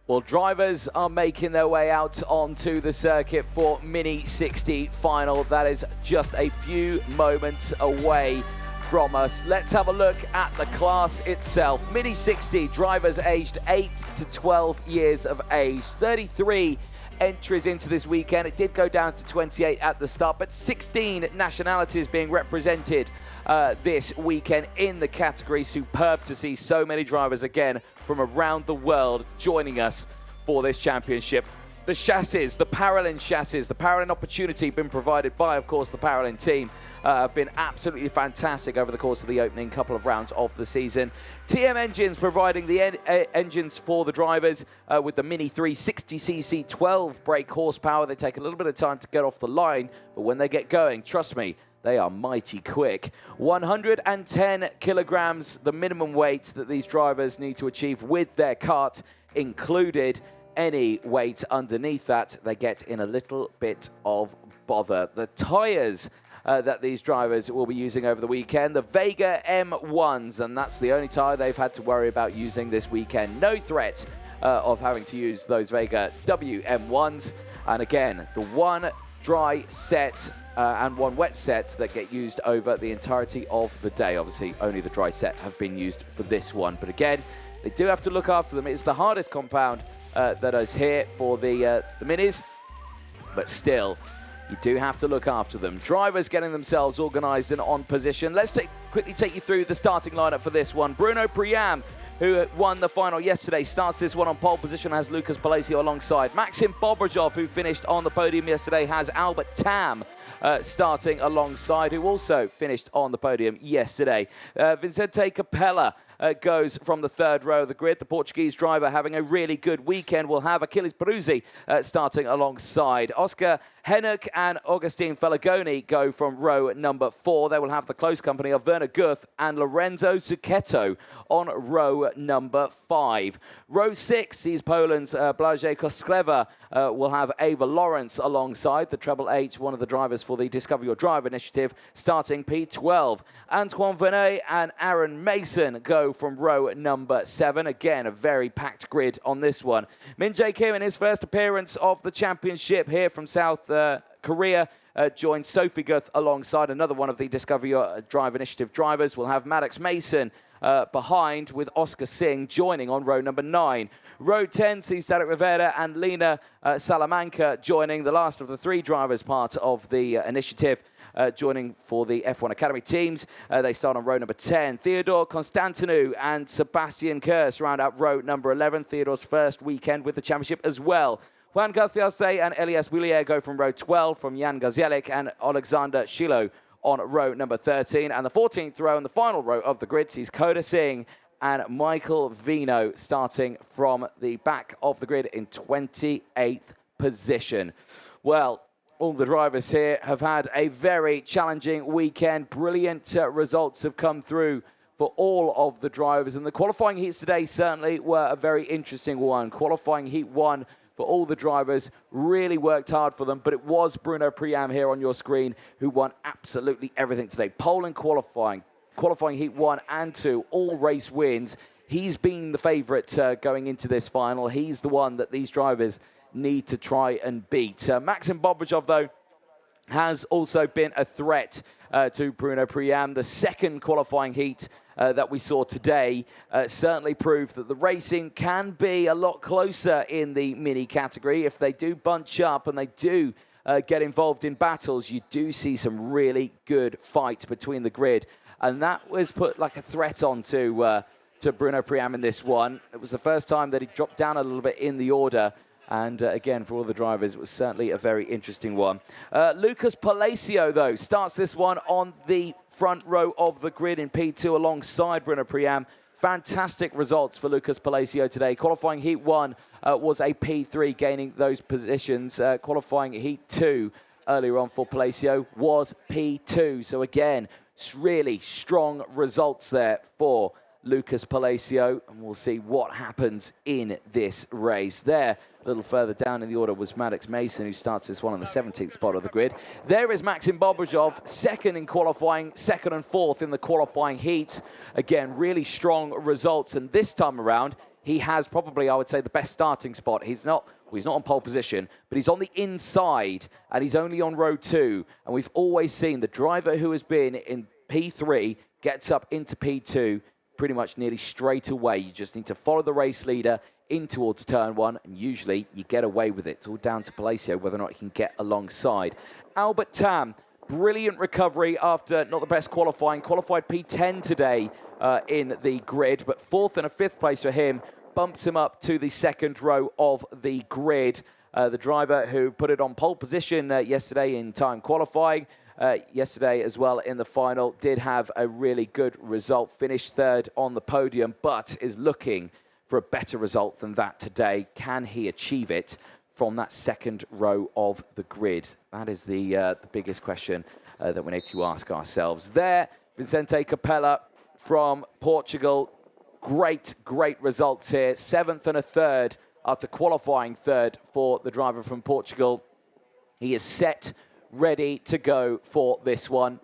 Well, drivers are making their way out onto the circuit for Mini 60 final. That is just a few moments away from us. Let's have a look at the class itself. Mini 60 drivers aged 8 to 12 years of age. 33 entries into this weekend. It did go down to 28 at the start, but 16 nationalities being represented this weekend in the category. Superb to see so many drivers again from around the world joining us for this championship. The chassis, the Paralin chassis, the Paralin opportunity been provided by, of course, the Paralin team, have been absolutely fantastic over the course of the opening couple of rounds of the season. TM Engines providing the engines for the drivers with the Mini 360cc 12 brake horsepower. They take a little bit of time to get off the line, but when they get going, trust me, they are mighty quick. 110 kilograms, the minimum weight that these drivers need to achieve with their kart included. Any weight underneath that, they get in a little bit of bother. The tyres that these drivers will be using over the weekend, the Vega M1s, and that's the only tyre they've had to worry about using this weekend. No threat of having to use those Vega WM1s. And again, the one dry set and one wet set that get used over the entirety of the day. Obviously, only the dry set have been used for this one. But again, they do have to look after them. It's the hardest compound that is here for the minis, but still, you do have to look after them. Drivers getting themselves organised and on position. Let's quickly take you through the starting lineup for this one. Bruno Priam, who won the final yesterday, starts this one on pole position, has Lucas Palacio alongside. Maxim Bobrojov, who finished on the podium yesterday, has Albert Tam starting alongside, who also finished on the podium yesterday. Vicente Capella goes from the third row of the grid. The Portuguese driver having a really good weekend. We'll have Achilles Peruzzi starting alongside. Oscar Hennock and Augustine Felagoni go from row number 4. They will have the close company of Werner Guth and Lorenzo Zucchetto on row number 5. Row 6 sees Poland's Blażej Kosklewa will have Ava Lawrence alongside. The Treble H, one of the drivers for the Discover Your Drive initiative, starting P12. Antoine Vernet and Aaron Mason go from row number 7. Again, a very packed grid on this one. Min Jae Kim, in his first appearance of the championship here from South Korea, joins Sophie Guth alongside another one of the Discover Your Drive initiative drivers. We'll have Maddox Mason behind, with Oscar Singh joining on row number 9. Row 10 sees Derek Rivera and Lena Salamanca joining, the last of the 3 drivers part of the initiative. Joining for the F1 Academy teams. They start on row number 10. Theodore Constantinou and Sebastian Kurz round out row number 11. Theodore's first weekend with the championship as well. Juan Garciase and Elias Willier go from row 12 from Jan Gazielik and Alexander Shilo on row number 13. And the 14th row and the final row of the grid sees Koda Singh and Michael Vino starting from the back of the grid in 28th position. Well, all the drivers here have had a very challenging weekend. Brilliant results have come through for all of the drivers. And the qualifying heats today certainly were a very interesting one. Qualifying heat 1 for all the drivers really worked hard for them. But it was Bruno Priam here on your screen who won absolutely everything today. Pole and qualifying heat 1 and 2, all race wins. He's been the favourite going into this final. He's the one that these drivers need to try and beat. Maxim Bobrojov, though, has also been a threat to Bruno Priam. The second qualifying heat that we saw today certainly proved that the racing can be a lot closer in the mini category. If they do bunch up and they do get involved in battles, you do see some really good fights between the grid. And that was put like a threat on to Bruno Priam in this one. It was the first time that he dropped down a little bit in the order. And again, for all the drivers, it was certainly a very interesting one. Lucas Palacio, though, starts this one on the front row of the grid in P2 alongside Bruno Priam. Fantastic results for Lucas Palacio today. Qualifying Heat 1 was a P3, gaining those positions. Qualifying Heat 2 earlier on for Palacio was P2. So again, really strong results there for Lucas Palacio, and we'll see what happens in this race. There, a little further down in the order, was Maddox Mason, who starts this one on the 17th spot of the grid. There is Maxim Bobrojov, second in qualifying, second and fourth in the qualifying heats. Again, really strong results, and this time around, he has probably, I would say, the best starting spot. He's not on pole position, but he's on the inside, and he's only on row 2. And we've always seen the driver who has been in P3 gets up into P2 pretty much nearly straight away. You just need to follow the race leader in towards turn 1, and usually you get away with it. It's all down to Palacio, whether or not he can get alongside. Albert Tam, brilliant recovery after not the best qualifying. Qualified P10 today in the grid, but 4th and a 5th place for him bumps him up to the 2nd row of the grid. The driver who put it on pole position yesterday in time qualifying, yesterday as well in the final, did have a really good result, finished 3rd on the podium, but is looking for a better result than that today. Can he achieve it from that 2nd row of the grid? That is the biggest question that we need to ask ourselves. There, Vicente Capella from Portugal. Great results here. 7th and a 3rd after qualifying 3rd for the driver from Portugal. He is set, ready to go for this one.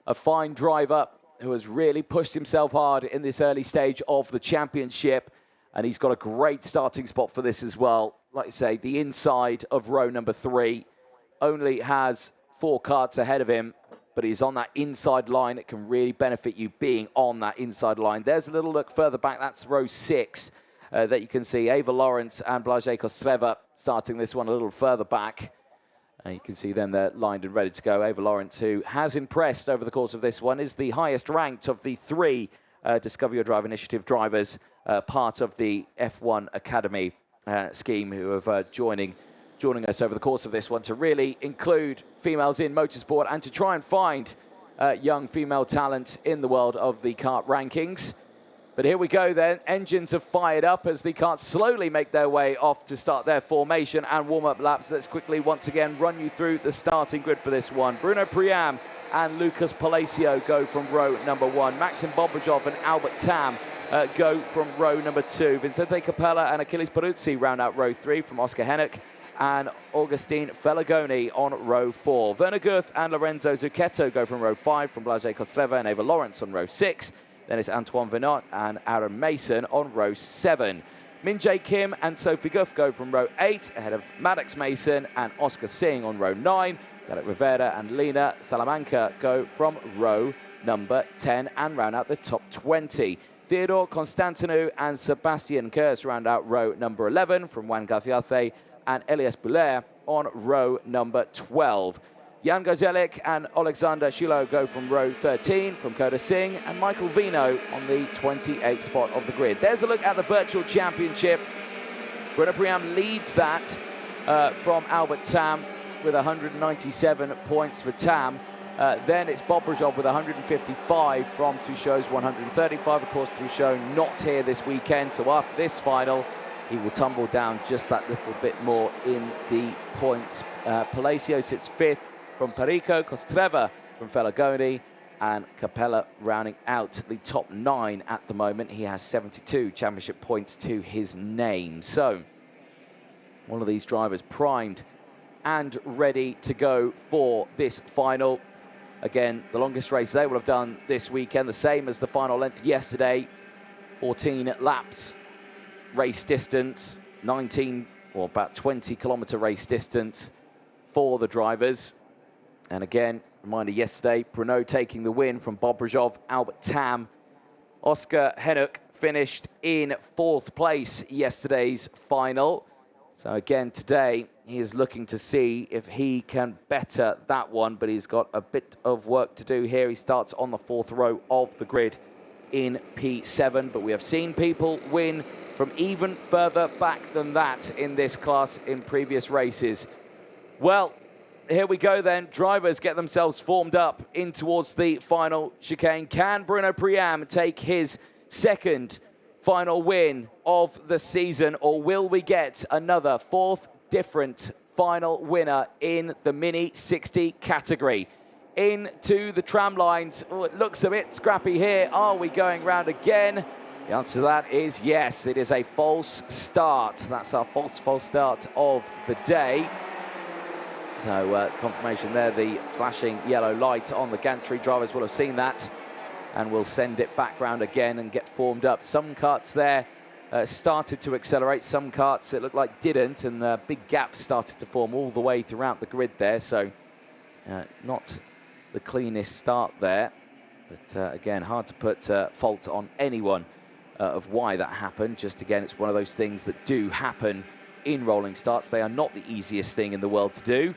A fine driver who has really pushed himself hard in this early stage of the championship, and he's got a great starting spot for this as well. Like I say, the inside of row number 3, only has 4 karts ahead of him, but he's on that inside line. It can really benefit you being on that inside line. There's a little look further back. That's row 6 that you can see Eva Lawrence and Blažej Kostreva starting this one a little further back. And you can see them there lined and ready to go. Eva Lawrence, who has impressed over the course of this one, is the highest ranked of the 3 Discover Your Drive Initiative drivers, part of the F1 Academy scheme, who have joining us over the course of this one to really include females in motorsport and to try and find young female talent in the world of the kart rankings. But here we go then. Engines have fired up as the karts slowly make their way off to start their formation and warm-up laps. Let's quickly once again run you through the starting grid for this one. Bruno Priam and Lucas Palacio go from row number 1. Maxim Bobajov and Albert Tam go from row number 2. Vicente Capella and Achilles Peruzzi round out row 3 from Oscar Hennick and Augustin Felagoni on row 4. Werner Guth and Lorenzo Zucchetto go from row 5 from Blažej Kostreva and Eva Lawrence on row 6. Then it's Antoine Venot and Aaron Mason on row 7. Min Jae Kim and Sophie Guth go from row 8 ahead of Maddox Mason and Oscar Singh on row 9. Derek Rivera and Lena Salamanca go from row number 10 and round out the top 20. Theodore Constantinou and Sebastian Kurz round out row number 11 from Juan Gaciarce and Elias Buller on row number 12. Jan Gajelic and Alexander Shilo go from row 13 from Koda Singh, and Michael Vino on the 28th spot of the grid. There's a look at the virtual championship. Bruno Priam leads that from Albert Tam with 197 points for Tam. Then it's Bobrajov with 155 from Tuchau's 135. Of course, Tuchau not here this weekend, so after this final, he will tumble down just that little bit more in the points. Palacio sits 5th from Perico, Kostreva from Felagoni, and Capella rounding out the top 9 at the moment. He has 72 championship points to his name. So, one of these drivers primed and ready to go for this final. Again, the longest race they will have done this weekend, the same as the final length yesterday. 14 laps race distance, 19 or about 20-kilometer race distance for the drivers. And again, reminder yesterday, Bruno taking the win from Bobrajov, Albert Tam. Oscar Hennick finished in 4th place yesterday's final. So again, today, he is looking to see if he can better that one, but he's got a bit of work to do here. He starts on the 4th row of the grid in P7, but we have seen people win from even further back than that in this class in previous races. Well, here we go then. Drivers get themselves formed up in towards the final chicane. Can Bruno Priam take his 2nd final win of the season, or will we get another 4th different final winner in the Mini 60 category? Into the tram lines. Oh, it looks a bit scrappy here. Are we going round again? The answer to that is yes. It is a false start. That's our false start of the day. So confirmation there, the flashing yellow light on the gantry. Drivers will have seen that and will send it back round again and get formed up. Some karts there started to accelerate. Some karts, it looked like, didn't, and big gaps started to form all the way throughout the grid there. So not the cleanest start there. But again, hard to put fault on anyone of why that happened. Just again, it's one of those things that do happen in rolling starts. They are not the easiest thing in the world to do.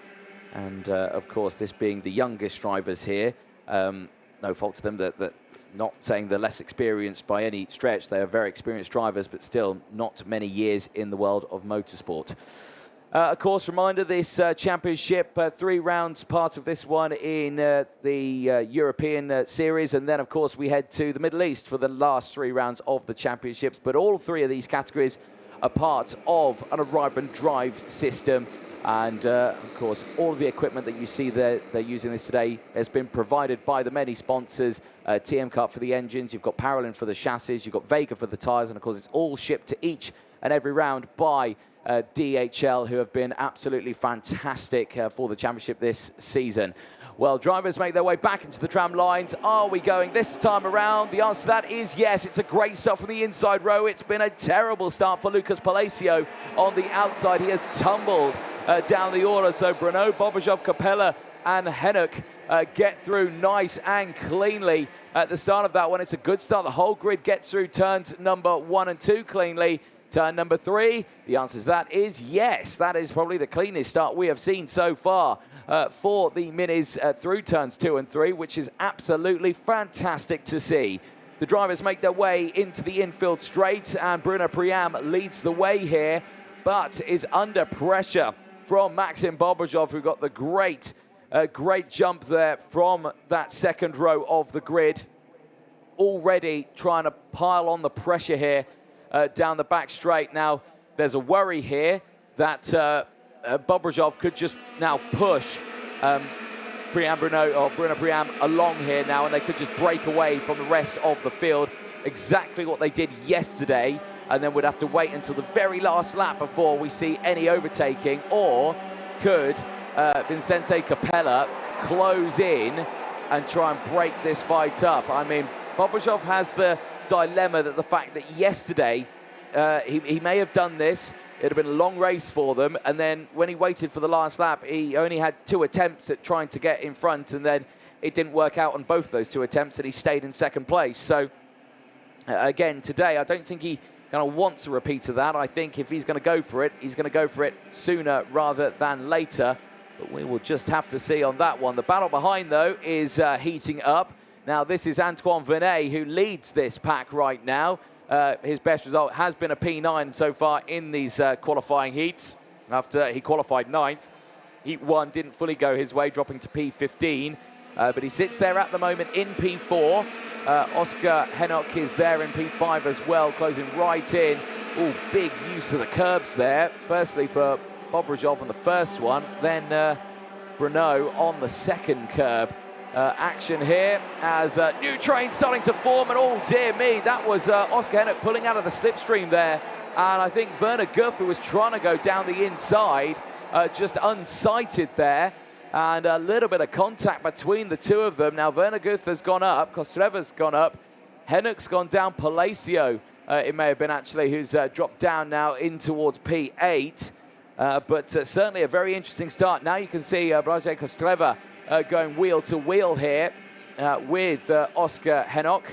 And of course, this being the youngest drivers here, no fault to them. That not saying they're less experienced by any stretch. They are very experienced drivers, but still not many years in the world of motorsport. Of course, reminder, this championship, 3 rounds, part of this one in the European series. And then, of course, we head to the Middle East for the last 3 rounds of the championships. But all 3 of these categories are part of an arrive and drive system. And, of course, all of the equipment that you see they're using this today has been provided by the many sponsors. TM Kart for the engines, you've got Parolin for the chassis, you've got Vega for the tyres, and, of course, it's all shipped to each and every round by DHL, who have been absolutely fantastic for the championship this season. Well, drivers make their way back into the tram lines. Are we going this time around? The answer to that is yes. It's a great start from the inside row. It's been a terrible start for Lucas Palacio on the outside. He has tumbled down the order. So Bruno, Bobajov, Capella and Hennock get through nice and cleanly at the start of that one. It's a good start. The whole grid gets through turns number 1 and 2 cleanly. Turn number 3, the answer to that is yes. That is probably the cleanest start we have seen so far for the Minis through turns 2 and 3, which is absolutely fantastic to see. The drivers make their way into the infield straight, and Bruno Priam leads the way here, but is under pressure from Maxim Bobajov, who got the great jump there from that second row of the grid. Already trying to pile on the pressure here down the back straight. Now, there's a worry here that Bobajov could just now push Bruno Priam along here now, and they could just break away from the rest of the field. Exactly what they did yesterday, and then we'd have to wait until the very last lap before we see any overtaking. Or could Vincente Capella close in and try and break this fight up? I mean, Bobajov has the dilemma that the fact that yesterday he may have done this, it would have been a long race for them, and then when he waited for the last lap, he only had 2 attempts at trying to get in front, and then it didn't work out on both of those 2 attempts, and he stayed in second place. So again, today, I don't think he kind of wants a repeat of that. I think if he's going to go for it, he's going to go for it sooner rather than later, but we will just have to see on that one. The battle behind, though, is heating up. Now, this is Antoine Vernet, who leads this pack right now. His best result has been a P9 so far in these qualifying heats, after he qualified 9th. Heat 1 didn't fully go his way, dropping to P15, but he sits there at the moment in P4. Oscar Hennock is there in P5 as well, closing right in. Oh, big use of the curbs there. Firstly for Bobajov on the first one, then Bruno on the second curb. Action here as new train starting to form, and oh dear me, that was Oscar Hennock pulling out of the slipstream there, and I think Werner Guth, who was trying to go down the inside, just unsighted there, and a little bit of contact between the 2 of them. Now Werner Guth has gone up, Kostreva's gone up, Hennock's gone down, Palacio it may have been actually, who's dropped down now in towards P8, but certainly a very interesting start. Now you can see Blažej Kostreva going wheel to wheel here with Oscar Hennock.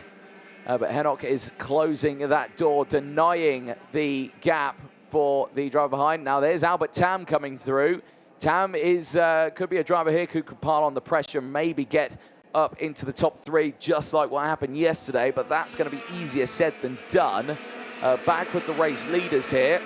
But Hennock is closing that door, denying the gap for the driver behind. Now there's Albert Tam coming through. Tam is could be a driver here who could pile on the pressure, maybe get up into the top 3, just like what happened yesterday, but that's going to be easier said than done. Back with the race leaders here.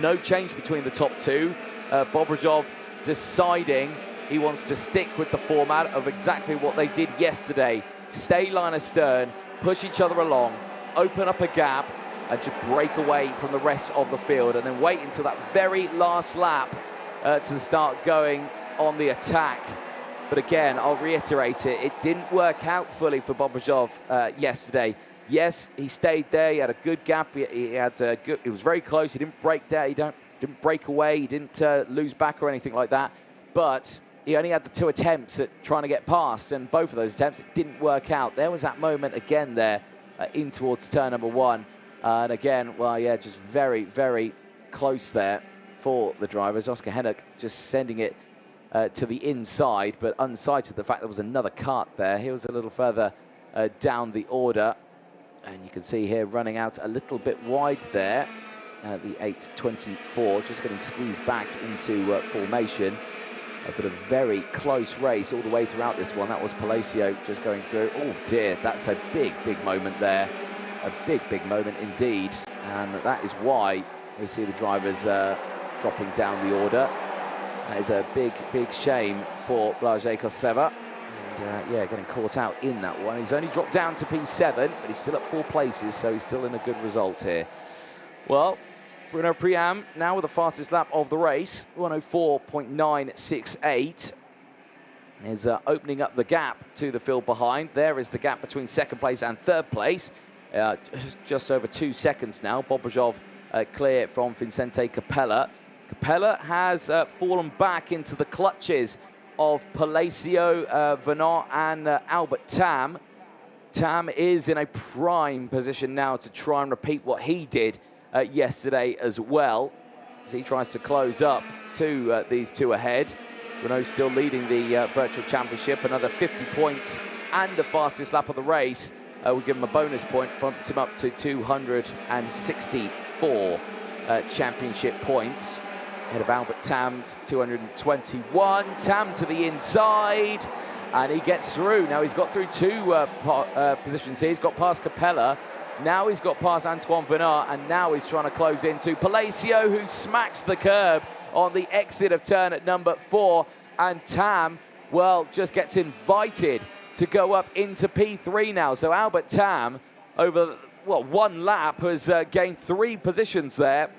No change between the top 2. Bobajov deciding he wants to stick with the format of exactly what they did yesterday. Stay line astern, push each other along, open up a gap, and just break away from the rest of the field, and then wait until that very last lap to start going on the attack. But again, I'll reiterate it, it didn't work out fully for Bobajov yesterday. Yes, he stayed there, he had a good gap, he was very close, he didn't break down, he didn't break away, he didn't lose back or anything like that, but he only had the 2 attempts at trying to get past, and both of those attempts, it didn't work out. There was that moment again there in towards turn number 1 And again, well, yeah, just very, very close there for the drivers. Oscar Hennock just sending it to the inside, but unsighted the fact there was another kart there. He was a little further down the order. And you can see here running out a little bit wide there. The 8.24 just getting squeezed back into formation. But a very close race all the way throughout this one. That was Palacio just going through. Oh dear, that's a big, big moment there. A big, big moment indeed. And that is why we see the drivers dropping down the order. That is a big, big shame for Blažej Kostreva. And yeah, getting caught out in that one. He's only dropped down to P7, but he's still at 4 places, so he's still in a good result here. Well, Bruno Priam now with the fastest lap of the race, 104.968. Is opening up the gap to the field behind. There is the gap between second place and third place. Just over 2 seconds now. Bobrojov clear from Vicente Capella. Capella has fallen back into the clutches of Palacio, Venant and Albert Tam. Tam is in a prime position now to try and repeat what he did yesterday as well, as he tries to close up to these two ahead. Renault still leading the virtual championship, another 50 points and the fastest lap of the race. We'll give him a bonus point, bumps him up to 264 championship points. Ahead of Albert Tam's 221. Tam to the inside, and he gets through. Now he's got through 2 positions here. He's got past Capella. Now he's got past Antoine Venat, and now he's trying to close into Palacio, who smacks the curb on the exit of turn at number 4. And Tam, well, just gets invited to go up into P3 now. So Albert Tam, over, well, 1 lap, has gained 3 positions there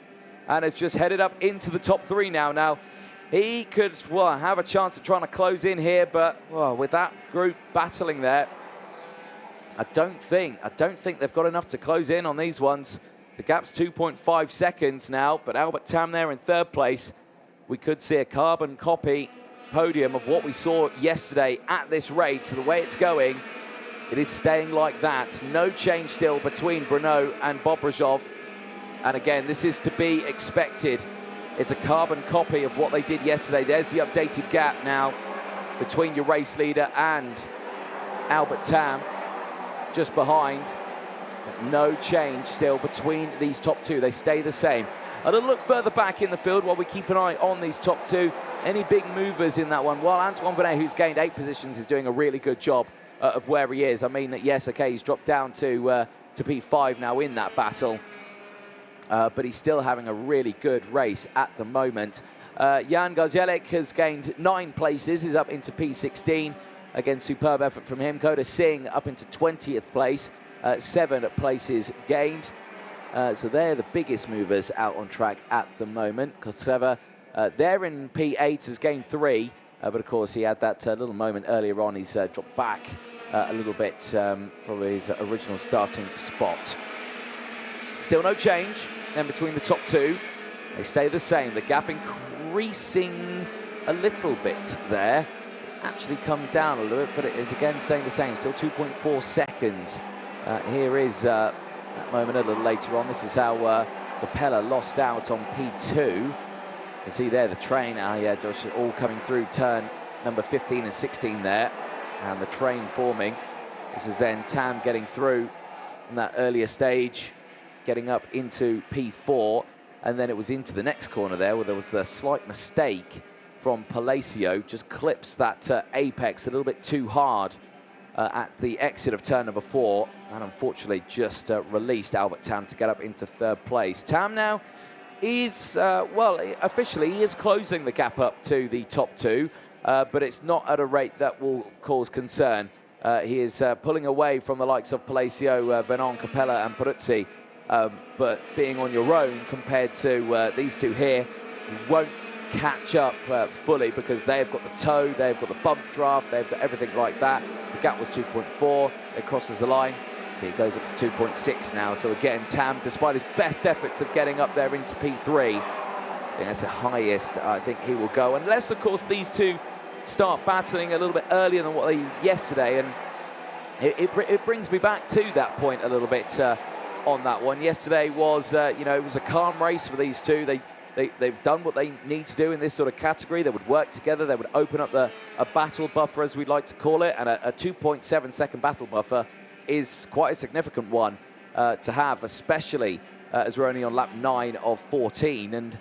and has just headed up into the top 3 now. Now, he could, well, have a chance of trying to close in here, but, well, with that group battling there, I don't think they've got enough to close in on these ones. The gap's 2.5 seconds now, but Albert Tam there in 3rd place. We could see a carbon copy podium of what we saw yesterday at this rate. So the way it's going, it is staying like that. No change still between Bruno and Bobrojov. And again, this is to be expected. It's a carbon copy of what they did yesterday. There's the updated gap now between your race leader and Albert Tam, just behind. No change still between these top 2. They stay the same. A little look further back in the field while we keep an eye on these top 2. Any big movers in that one? Well, Antoine Venat, who's gained 8 positions, is doing a really good job of where he is. I mean, yes, okay, he's dropped down to P5 now in that battle. But he's still having a really good race at the moment. Jan Garzelik has gained 9 places. He's up into P16. Again, superb effort from him. Koda Singh up into 20th place. 7 places gained. So they're the biggest movers out on track at the moment. Kostreva, there in P8, has gained 3. But of course, he had that little moment earlier on. He's dropped back a little bit from his original starting spot. Still no change then between the top 2. They stay the same. The gap increasing a little bit there. It's actually come down a little bit, but it is again staying the same. Still 2.4 seconds. Here is that moment a little later on. This is how Capella lost out on P2. You can see there the train, yeah, just all coming through turn number 15 and 16 there. And the train forming. This is then Tam getting through in that earlier stage, getting up into P4, and then it was into the next corner there where there was a slight mistake from Palacio, just clips that apex a little bit too hard at the exit of turn number 4, and unfortunately just released Albert Tam to get up into 3rd place. Tam now is, well, officially he is closing the gap up to the top 2, but it's not at a rate that will cause concern. He is pulling away from the likes of Palacio, Venant, Capella and Peruzzi. But being on your own compared to these 2 here, you won't catch up fully because they've got the tow, they've got the bump draft, they've got everything like that. The gap was 2.4, it crosses the line, so it goes up to 2.6 now. So again, Tam, despite his best efforts of getting up there into P3, I think that's the highest I think he will go, unless of course these 2 start battling a little bit earlier than what they did yesterday. And it brings me back to that point a little bit on that one. Yesterday was, you know, it was a calm race for these two. They've done what they need to do in this sort of category. They would work together. They would open up a battle buffer, as we'd like to call it, and a 2.7 second battle buffer is quite a significant one to have, especially as we're only on lap 9 of 14. And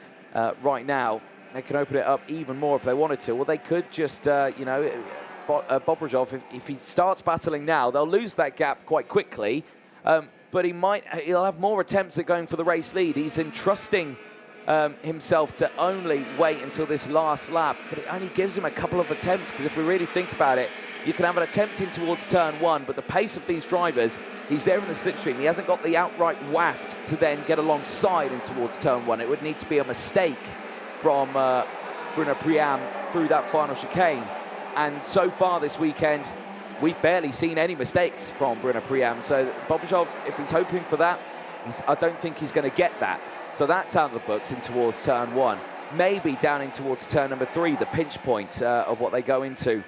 right now, they can open it up even more if they wanted to. Well, they could just, you know, Bobrojov, if he starts battling now, they'll lose that gap quite quickly. But he'll have more attempts at going for the race lead. He's entrusting himself to only wait until this last lap, but it only gives him a couple of attempts, because if we really think about it, you can have an attempt in towards turn 1, but the pace of these drivers, he's there in the slipstream. He hasn't got the outright waft to then get alongside in towards turn 1. It would need to be a mistake from Bruno Priam through that final chicane. And so far this weekend, we've barely seen any mistakes from Bruno Priam. So Bobrojov, if he's hoping for that, I don't think he's going to get that. So that's out of the books in towards turn 1. Maybe down in towards turn number 3, the pinch point of what they go into.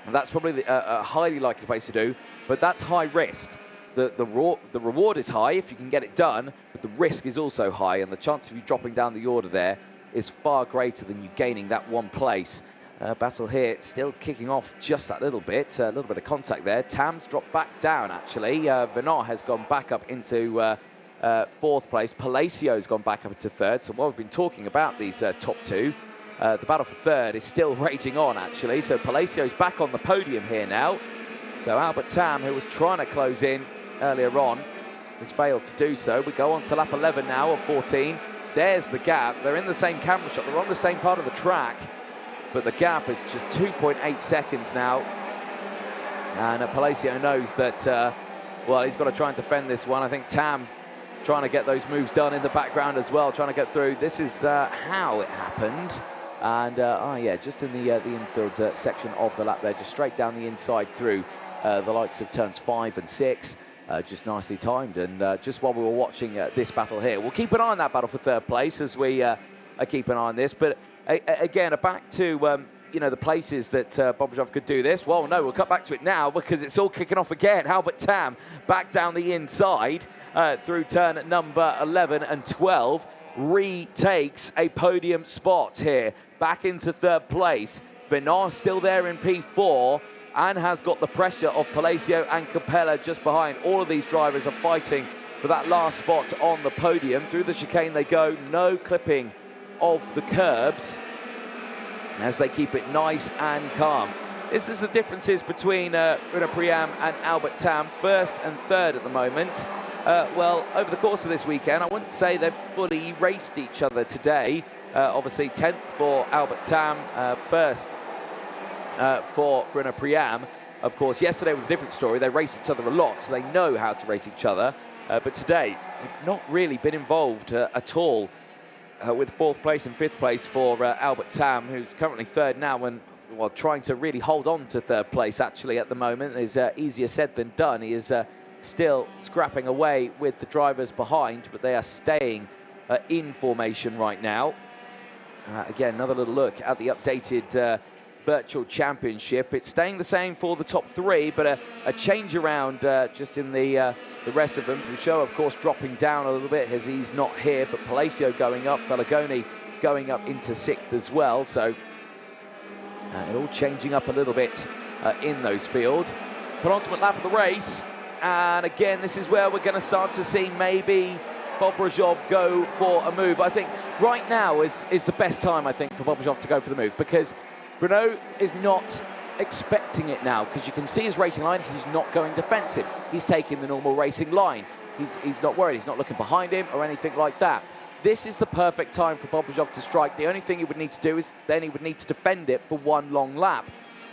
And that's probably a highly likely place to do, but that's high risk. The reward is high if you can get it done, but the risk is also high, and the chance of you dropping down the order there is far greater than you gaining that one place. Battle here still kicking off just that little bit of contact there. Tam's dropped back down, actually. Venat has gone back up into 4th place. Palacio's gone back up into 3rd. So while we've been talking about these top two, the battle for 3rd is still raging on, actually. So Palacio's back on the podium here now. So Albert Tam, who was trying to close in earlier on, has failed to do so. We go on to lap 11 now of 14. There's the gap. They're in the same camera shot. They're on the same part of the track, but the gap is just 2.8 seconds now. And Palacio knows that, well, he's got to try and defend this one. I think Tam is trying to get those moves done in the background as well, trying to get through. This is how it happened. And, oh, yeah, just in the infield section of the lap there, just straight down the inside through the likes of turns 5 and 6. Just nicely timed. And just while we were watching this battle here, we'll keep an eye on that battle for 3rd place as we keep an eye on this. But again, back to you know, the places that Bobrojov could do this. Well, no, we'll cut back to it now because it's all kicking off again. Albert Tam back down the inside through turn number 11 and 12. Retakes a podium spot here, back into 3rd place. Venat still there in P4 and has got the pressure of Palacio and Capella just behind. All of these drivers are fighting for that last spot on the podium. Through the chicane they go, no clipping of the curbs as they keep it nice and calm. This is the differences between Bruno Priam and Albert Tam, 1st and 3rd at the moment. Well, over the course of this weekend, I wouldn't say they've fully raced each other today. Obviously, 10th for Albert Tam, 1st for Bruno Priam. Of course, yesterday was a different story. They raced each other a lot, so they know how to race each other. But today, they've not really been involved at all with 4th place and 5th place for Albert Tam, who's currently 3rd now and, well, trying to really hold on to 3rd place, actually, at the moment. Is easier said than done. He is still scrapping away with the drivers behind, but they are staying in formation right now. Again, another little look at the updated Virtual Championship. It's staying the same for the top 3, but a change around just in the rest of them. Truchot, of course, dropping down a little bit as he's not here, but Palacio going up, Felagoni going up into 6th as well. So it all changing up a little bit in those fields. Penultimate lap of the race. And again, this is where we're going to start to see maybe Bobrojov go for a move. I think right now is the best time, I think, for Bobrojov to go for the move, because Bruno is not expecting it now, because you can see his racing line. He's not going defensive. He's taking the normal racing line. He's not worried. He's not looking behind him or anything like that. This is the perfect time for Bobrojov to strike. The only thing he would need to do is then he would need to defend it for one long lap.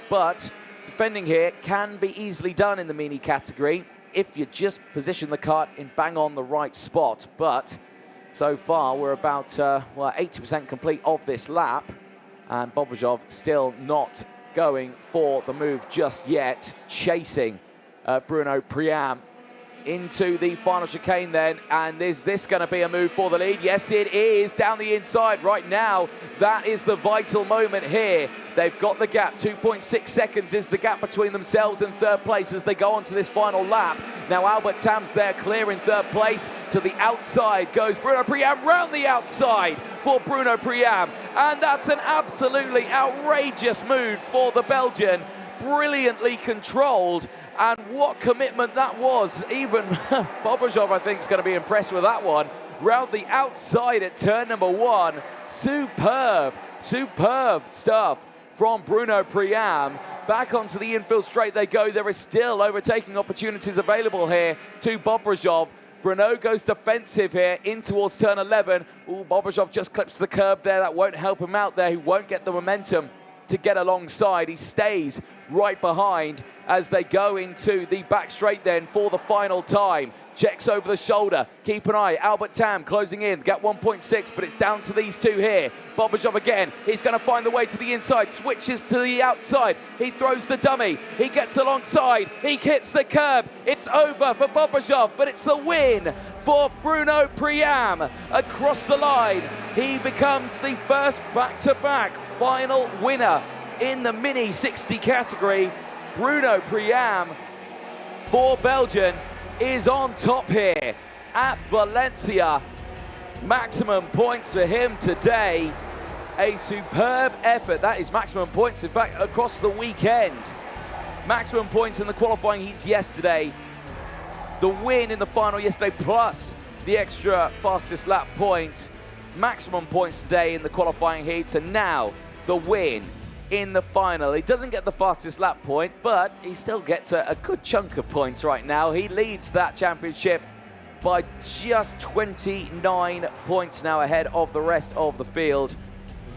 But defending here can be easily done in the mini category if you just position the kart in bang on the right spot. But so far, we're about, well, 80% complete of this lap. And Bobrojov still not going for the move just yet, chasing Bruno Priam into the final chicane then, and is this going to be a move for the lead? Yes, it is, down the inside right now. That is the vital moment here. They've got the gap, 2.6 seconds is the gap between themselves and third place as they go on to this final lap. Now Albert Tam's there, clear in third place. To the outside goes Bruno Priam, round the outside for Bruno Priam, and that's an absolutely outrageous move for the Belgian. Brilliantly controlled, and what commitment that was. Even Bobrojov, I think, is going to be impressed with that one. Round the outside at turn number 1. Superb stuff from Bruno Priam. Back onto the infield straight they go. There is still overtaking opportunities available here to Bobrojov. Bruno goes defensive here in towards turn 11. Ooh, Bobrojov just clips the curb there. That won't help him out there. He won't get the momentum to get alongside. He stays right behind as they go into the back straight then for the final time. Checks over the shoulder. Keep an eye. Albert Tam closing in. Gap 1.6, but it's down to these two here. Bobrojov again. He's going to find the way to the inside. Switches to the outside. He throws the dummy. He gets alongside. He hits the curb. It's over for Bobrojov, but it's the win for Bruno Priam across the line. He becomes the first back-to-back final winner in the Mini 60 category. Bruno Priam for Belgium is on top here at Valencia. Maximum points for him today. A superb effort. That is maximum points, in fact, across the weekend. Maximum points in the qualifying heats yesterday. The win in the final yesterday, plus the extra fastest lap points. Maximum points today in the qualifying heats, and now the win in the final. He doesn't get the fastest lap point, but he still gets a good chunk of points right now. He leads that championship by just 29 points now ahead of the rest of the field.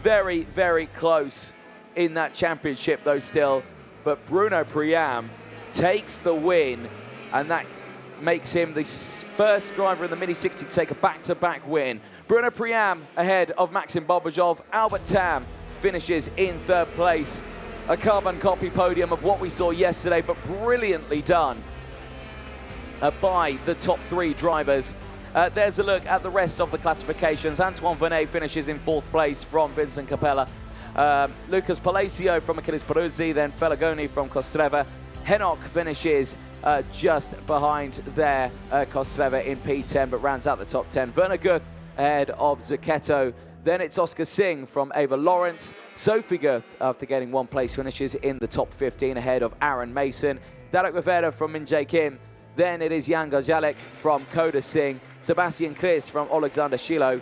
Very, very close in that championship though still. But Bruno Priam takes the win, and that makes him the first driver in the Mini 60 to take a back-to-back win. Bruno Priam ahead of Maxim Bobrojov. Albert Tam finishes in third place. A carbon copy podium of what we saw yesterday, but brilliantly done by the top 3 drivers. There's a look at the rest of the classifications. Antoine Vernet finishes in 4th place from Vincent Capella. Lucas Palacio from Achilles Peruzzi, then Felagoni from Kostreva. Henok finishes just behind there, Kostreva in P10, but rounds out the top 10. Werner Guth ahead of Zucchetto. Then it's Oscar Singh from Ava Lawrence. Sophie Guth, after getting 1 place, finishes in the top 15 ahead of Aaron Mason. Derek Rivera from Min Jae Kim. Then it is Jan Garjalek from Koda Singh. Sebastian Chris from Alexander Shilo,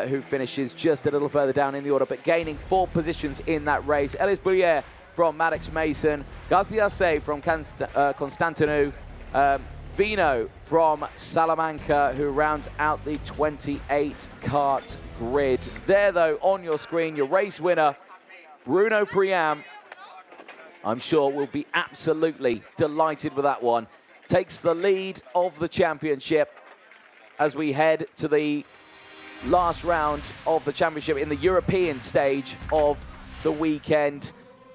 who finishes just a little further down in the order, but gaining 4 positions in that race. Elias Boulier from Maddox Mason. Garcia Say from Constantinu. Vino from Salamanca, who rounds out the 28 kart grid. There, though, on your screen, your race winner, Bruno Priam. I'm sure will be absolutely delighted with that one. Takes the lead of the championship as we head to the last round of the championship in the European stage of the weekend.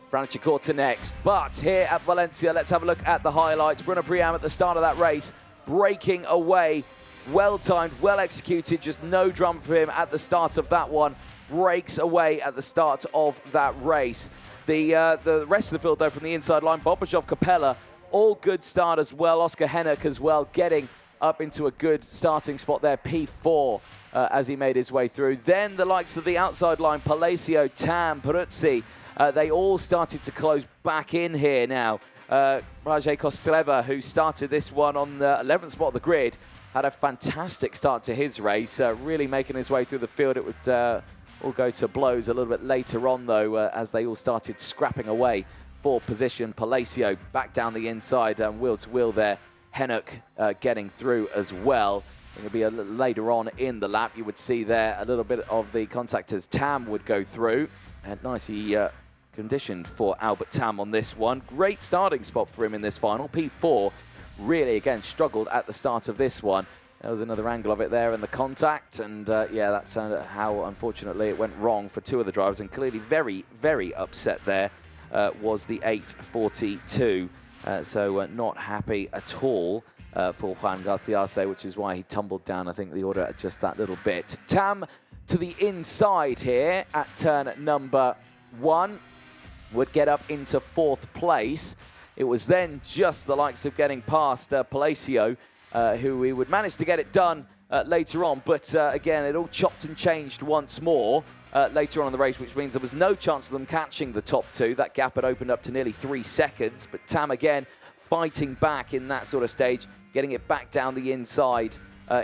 Franciacorta next. But here at Valencia, let's have a look at the highlights. Bruno Priam at the start of that race, breaking away. Well-timed, well-executed, just no drum for him at the start of that one. Breaks away at the start of that race. The rest of the field, though, from the inside line, Bobrojov, Capella, all good start as well. Oscar Henok as well, getting up into a good starting spot there, P4, as he made his way through. Then the likes of the outside line, Palacio, Tam, Peruzzi, they all started to close back in here now. Rajay Kostreva, who started this one on the 11th spot of the grid, had a fantastic start to his race, really making his way through the field. It would all go to blows a little bit later on, though, as they all started scrapping away for position. Palacio back down the inside, wheel to wheel there. Henok getting through as well. It'll be a little later on in the lap. You would see there a little bit of the contact as Tam would go through. And nicely conditioned for Albert Tam on this one. Great starting spot for him in this final. P4 really, again, struggled at the start of this one. There was another angle of it there in the contact. And, yeah, that's how, unfortunately, it went wrong for 2 of the drivers. And clearly very, very upset there was the 842. So not happy at all for Juan Garciase, which is why he tumbled down, I think, the order just that little bit. Tam to the inside here at turn number 1 would get up into 4th place. It was then just the likes of getting past Palacio, who we would manage to get it done later on. But again, it all chopped and changed once more later on in the race, which means there was no chance of them catching the top 2. That gap had opened up to nearly 3 seconds. But Tam again fighting back in that sort of stage, getting it back down the inside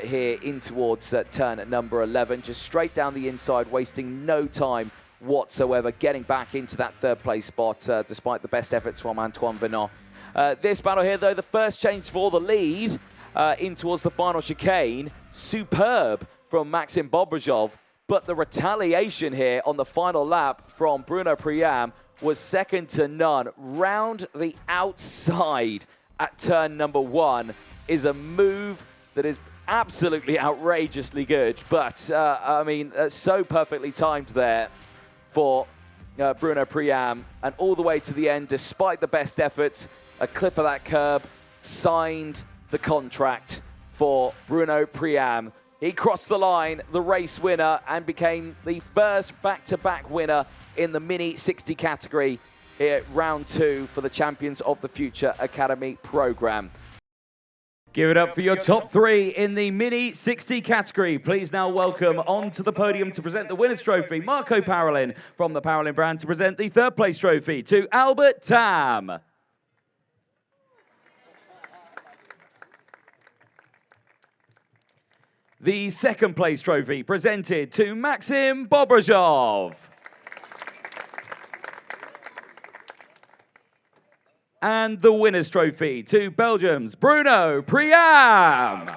here in towards turn at number 11. Just straight down the inside, wasting no time whatsoever, getting back into that 3rd place spot despite the best efforts from Antoine Venant. This battle here, though, the first change for the lead in towards the final chicane, superb from Maxim Bobrojov, but the retaliation here on the final lap from Bruno Priam was second to none. Round the outside at turn number 1 is a move that is absolutely outrageously good, but I mean, so perfectly timed there for Bruno Priam, and all the way to the end, despite the best efforts, a clip of that curb, signed the contract for Bruno Priam. He crossed the line, the race winner, and became the first back-to-back winner in the Mini 60 category here at round 2 for the Champions of the Future Academy program. Give it up for your top 3 in the Mini 60 category. Please now welcome onto the podium to present the winner's trophy, Marco Parolin from the Parolin brand, to present the 3rd place trophy to Albert Tam. The 2nd place trophy presented to Maxim Bobrojov. And the winner's trophy to Belgium's Bruno Priam.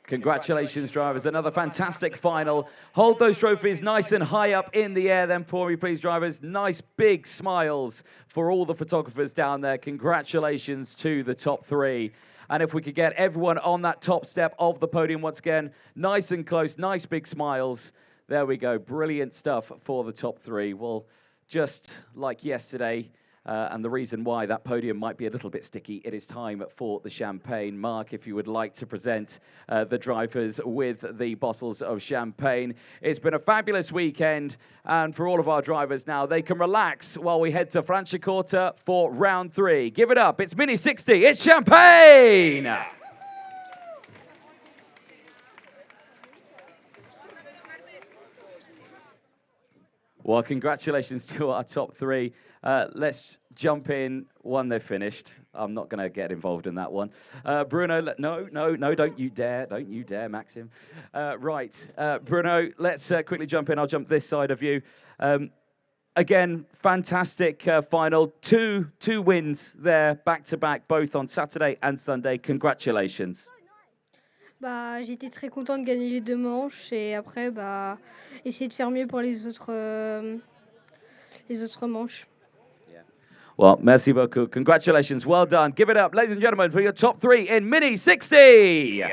Congratulations, drivers. Another fantastic final. Hold those trophies nice and high up in the air then for me, please, drivers. Nice big smiles for all the photographers down there. Congratulations to the top 3. And if we could get everyone on that top step of the podium once again, nice and close, nice big smiles. There we go. Brilliant stuff for the top 3. Well, just like yesterday, and the reason why that podium might be a little bit sticky, it is time for the champagne. Mark, if you would like to present the drivers with the bottles of champagne. It's been a fabulous weekend, and for all of our drivers now, they can relax while we head to Franciacorta for round 3. Give it up, it's Mini 60, it's champagne! Well, congratulations to our top 3. Let's jump in. One, they've finished. I'm not going to get involved in that one. Bruno, no, don't you dare, Maxim. Right, Bruno, let's quickly jump in. I'll jump this side of you. Again, fantastic final. Two wins there, back-to-back, both on Saturday and Sunday. Congratulations. Bah, j'étais très contente de gagner les 2 manches et après, bah, essayer de faire mieux pour les autres manches. Yeah. Well, merci beaucoup. Congratulations. Well done. Give it up, ladies and gentlemen, for your top 3 in Mini 60.